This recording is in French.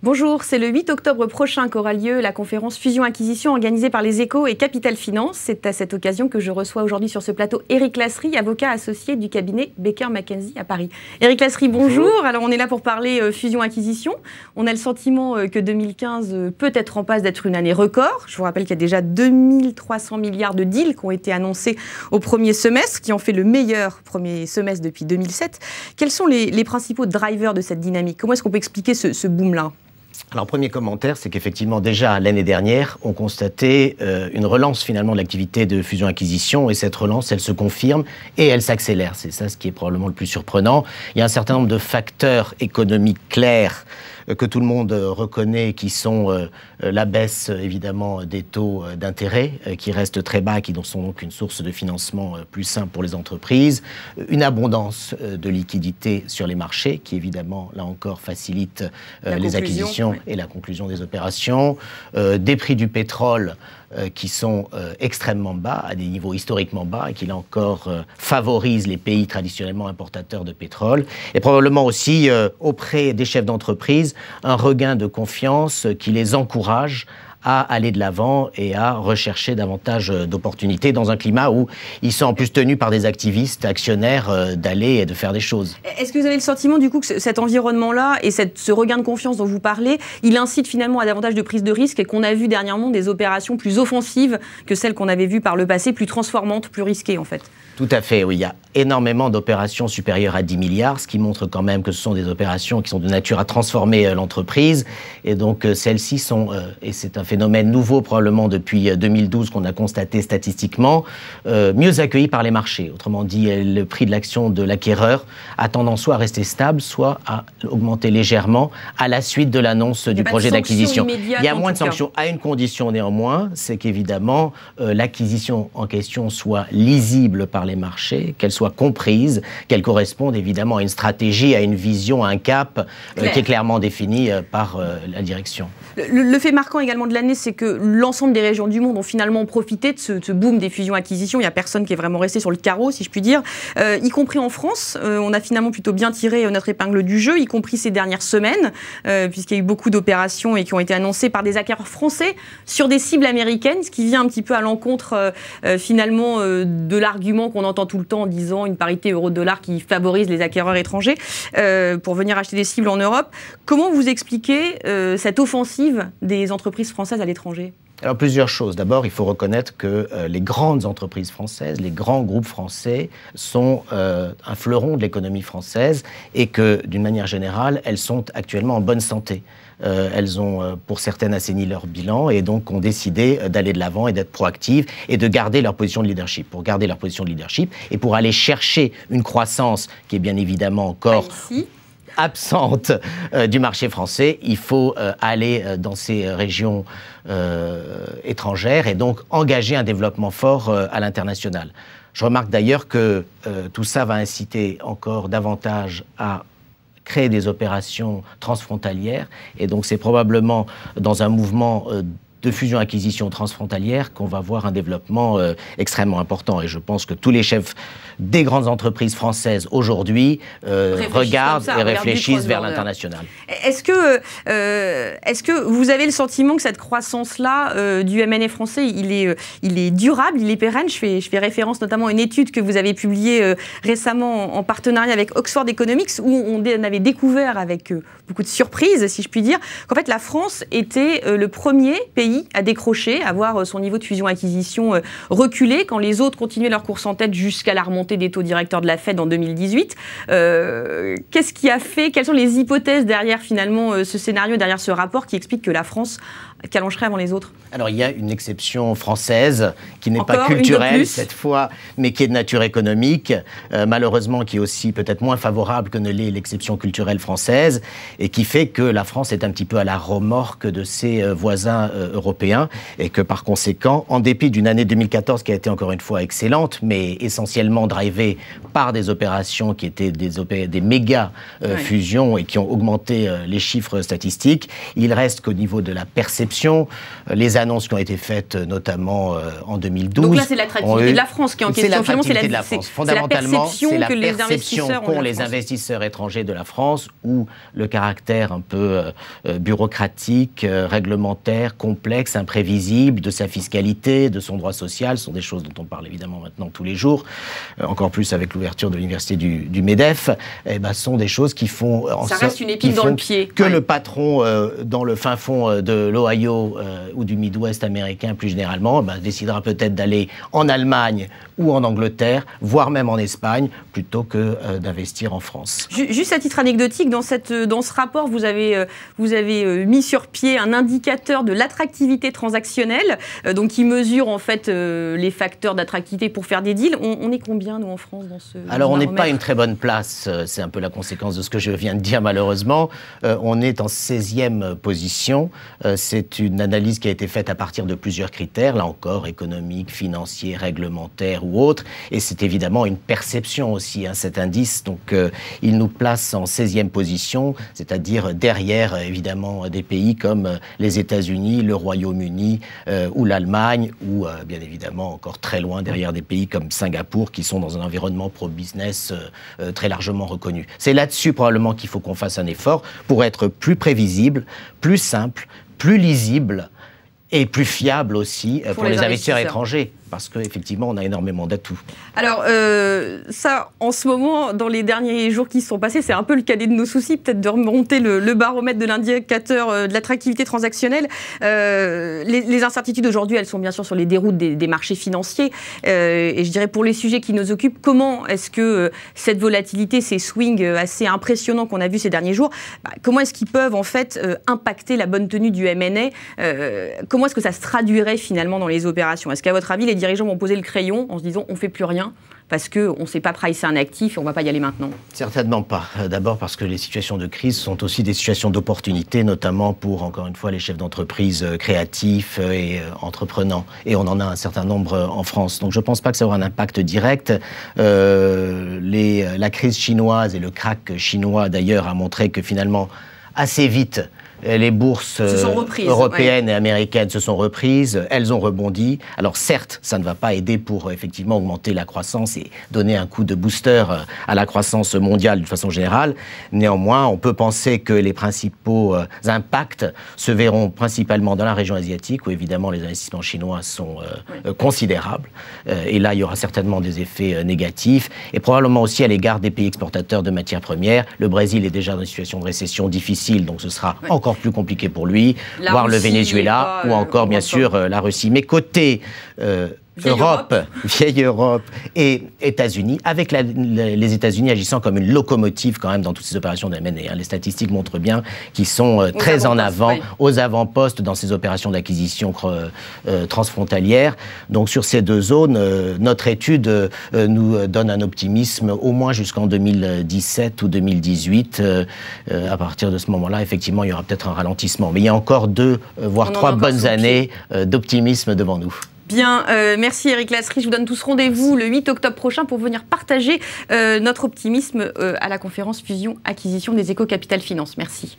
Bonjour, c'est le 8 octobre prochain qu'aura lieu la conférence Fusion-Acquisition organisée par les Échos et Capital Finance. C'est à cette occasion que je reçois aujourd'hui sur ce plateau Éric Lasserie, avocat associé du cabinet Baker McKenzie à Paris. Éric Lasserie, bonjour. Alors on est là pour parler Fusion-Acquisition. On a le sentiment que 2015 peut être en passe d'être une année record. Je vous rappelle qu'il y a déjà 2300 milliards de deals qui ont été annoncés au premier semestre, qui ont fait le meilleur premier semestre depuis 2007. Quels sont les principaux drivers de cette dynamique? Comment est-ce qu'on peut expliquer ce boom-là? Alors, premier commentaire, c'est qu'effectivement, déjà l'année dernière, on constatait une relance finalement de l'activité de fusion-acquisition, et cette relance, elle se confirme et elle s'accélère. C'est ça ce qui est probablement le plus surprenant. Il y a un certain nombre de facteurs économiques clairs que tout le monde reconnaît, qui sont la baisse évidemment des taux d'intérêt qui restent très bas, qui sont donc une source de financement plus simple pour les entreprises, une abondance de liquidités sur les marchés qui évidemment là encore facilite les acquisitions et la conclusion des opérations, des prix du pétrole qui sont extrêmement bas, à des niveaux historiquement bas, et qui là encore favorisent les pays traditionnellement importateurs de pétrole, et probablement aussi auprès des chefs d'entreprise un regain de confiance qui les encourage à aller de l'avant et à rechercher davantage d'opportunités dans un climat où ils sont en plus tenus par des activistes, actionnaires, d'aller et de faire des choses. Est-ce que vous avez le sentiment du coup que cet environnement-là et ce regain de confiance dont vous parlez, il incite finalement à davantage de prise de risque, et qu'on a vu dernièrement des opérations plus offensives que celles qu'on avait vues par le passé, plus transformantes, plus risquées en fait? Tout à fait, oui. Il y a énormément d'opérations supérieures à 10 milliards, ce qui montre quand même que ce sont des opérations qui sont de nature à transformer l'entreprise. Et donc celles-ci sont, et c'est un phénomène nouveau probablement depuis 2012 qu'on a constaté statistiquement, mieux accueillies par les marchés. Autrement dit, le prix de l'action de l'acquéreur a tendance soit à rester stable, soit à augmenter légèrement à la suite de l'annonce du projet d'acquisition. Il y a moins de sanctions, à une condition néanmoins, c'est qu'évidemment l'acquisition en question soit lisible par les marchés, qu'elle soit comprise, qu'elle corresponde évidemment à une stratégie, à une vision, à un cap qui est clairement défini par la direction. Le fait marquant également de l'année, c'est que l'ensemble des régions du monde ont finalement profité de ce boom des fusions-acquisitions. Il n'y a personne qui est vraiment resté sur le carreau, si je puis dire, y compris en France. On a finalement plutôt bien tiré notre épingle du jeu, y compris ces dernières semaines, puisqu'il y a eu beaucoup d'opérations et qui ont été annoncées par des acquéreurs français sur des cibles américaines, ce qui vient un petit peu à l'encontre finalement de l'argument qu'on entend tout le temps en disant une parité euro-dollar qui favorise les acquéreurs étrangers pour venir acheter des cibles en Europe. Comment vous expliquez cette offensive des entreprises françaises à l'étranger? Alors plusieurs choses. D'abord, il faut reconnaître que les grandes entreprises françaises, les grands groupes français sont un fleuron de l'économie française, et que d'une manière générale, elles sont actuellement en bonne santé. Elles ont, pour certaines, assaini leur bilan, et donc ont décidé d'aller de l'avant et d'être proactives et de garder leur position de leadership. Pour garder leur position de leadership et pour aller chercher une croissance qui est bien évidemment encore absente du marché français, il faut aller dans ces régions étrangères et donc engager un développement fort à l'international. Je remarque d'ailleurs que tout ça va inciter encore davantage à créer des opérations transfrontalières, et donc c'est probablement dans un mouvement de fusion-acquisition transfrontalière qu'on va voir un développement extrêmement important. Et je pense que tous les chefs des grandes entreprises françaises aujourd'hui regardent et réfléchissent vers l'international. Est-ce que vous avez le sentiment que cette croissance-là du M&A français, il est durable, il est pérenne? Je fais référence notamment à une étude que vous avez publiée récemment en partenariat avec Oxford Economics, où on avait découvert avec beaucoup de surprises, si je puis dire, qu'en fait la France était le premier pays à décrocher, à voir son niveau de fusion-acquisition reculer quand les autres continuaient leur course en tête jusqu'à la remontée des taux directeurs de la Fed en 2018. Qu'est-ce qui a fait, quelles sont les hypothèses derrière finalement ce scénario, derrière ce rapport qui explique que la France caloncherait avant les autres? Alors il y a une exception française qui n'est pas culturelle cette fois, mais qui est de nature économique, malheureusement qui est aussi peut-être moins favorable que ne l'est l'exception culturelle française, et qui fait que la France est un petit peu à la remorque de ses voisins européens, et que par conséquent, en dépit d'une année 2014 qui a été encore une fois excellente, mais essentiellement drivée par des opérations qui étaient des méga fusions et qui ont augmenté les chiffres statistiques, il reste qu'au niveau de la perception perception. Les annonces qui ont été faites, notamment en 2012. Donc là, c'est l'attractivité de la France qui est en question. C'est l'attractivité de la France. Fondamentalement, c'est la perception qu'ont les investisseurs étrangers de la France, où le caractère un peu bureaucratique, réglementaire, complexe, imprévisible de sa fiscalité, de son droit social, sont des choses dont on parle évidemment maintenant tous les jours, encore plus avec l'ouverture de l'université du MEDEF, sont des choses qui font... Ça reste une épine dans le pied. Que le patron, dans le fin fond de l'Ohio ou du Midwest américain plus généralement, décidera peut-être d'aller en Allemagne ou en Angleterre, voire même en Espagne, plutôt que d'investir en France. Juste à titre anecdotique, dans ce rapport, vous avez mis sur pied un indicateur de l'attractivité transactionnelle, donc qui mesure en fait les facteurs d'attractivité pour faire des deals. On est combien, nous, en France, dans ce... Alors, on n'est pas à une très bonne place. C'est un peu la conséquence de ce que je viens de dire, malheureusement. On est en 16e position. C'est une analyse qui a été faite à partir de plusieurs critères, là encore, économiques, financiers, réglementaires ou autres. Et c'est évidemment une perception aussi, cet indice. Donc, il nous place en 16e position, c'est-à-dire derrière, évidemment, des pays comme les États-Unis, le Royaume-Uni ou l'Allemagne, ou bien évidemment encore très loin derrière des pays comme Singapour, qui sont dans un environnement pro-business très largement reconnu. C'est là-dessus probablement qu'il faut qu'on fasse un effort pour être plus prévisible, plus simple, plus lisible et plus fiable aussi pour les investisseurs étrangers. Parce qu'effectivement, on a énormément d'atouts. Alors, ça, en ce moment, dans les derniers jours qui se sont passés, c'est un peu le cadet de nos soucis, peut-être de remonter le baromètre de l'indicateur de l'attractivité transactionnelle. Les incertitudes aujourd'hui, elles sont bien sûr sur les déroutes des marchés financiers. Et je dirais, pour les sujets qui nous occupent, comment est-ce que cette volatilité, ces swings assez impressionnants qu'on a vus ces derniers jours, comment est-ce qu'ils peuvent en fait impacter la bonne tenue du M&A? Comment est-ce que ça se traduirait finalement dans les opérations? Est-ce qu'à votre avis, les dirigeants vont poser le crayon en se disant on ne fait plus rien parce qu'on ne sait pas pricer un actif et on ne va pas y aller maintenant? Certainement pas. D'abord parce que les situations de crise sont aussi des situations d'opportunité, notamment pour, encore une fois, les chefs d'entreprise créatifs et entreprenants. Et on en a un certain nombre en France. Donc je ne pense pas que ça aura un impact direct. La crise chinoise et le krach chinois, d'ailleurs, a montré que finalement, assez vite, les bourses européennes et américaines se sont reprises, elles ont rebondi. Alors certes, ça ne va pas aider pour effectivement augmenter la croissance et donner un coup de booster à la croissance mondiale d'une façon générale. Néanmoins, on peut penser que les principaux impacts se verront principalement dans la région asiatique, où évidemment les investissements chinois sont considérables. Et là, il y aura certainement des effets négatifs. Et probablement aussi à l'égard des pays exportateurs de matières premières. Le Brésil est déjà dans une situation de récession difficile, donc ce sera encore plus compliqué pour lui, voire le Venezuela ou encore, bien sûr, la Russie. Mais côté vieille Europe et États-Unis, avec les États-Unis agissant comme une locomotive quand même dans toutes ces opérations de M&A. Les statistiques montrent bien qu'ils sont très en avant, aux avant-postes dans ces opérations d'acquisition transfrontalières. Donc sur ces deux zones, notre étude nous donne un optimisme au moins jusqu'en 2017 ou 2018. À partir de ce moment-là, effectivement, il y aura peut-être un ralentissement. Mais il y a encore 2, voire 3 bonnes années d'optimisme devant nous. Bien, merci Éric Lasserie. Je vous donne tous rendez-vous le 8 octobre prochain pour venir partager notre optimisme à la conférence Fusion Acquisition des Échos Capital Finance. Merci.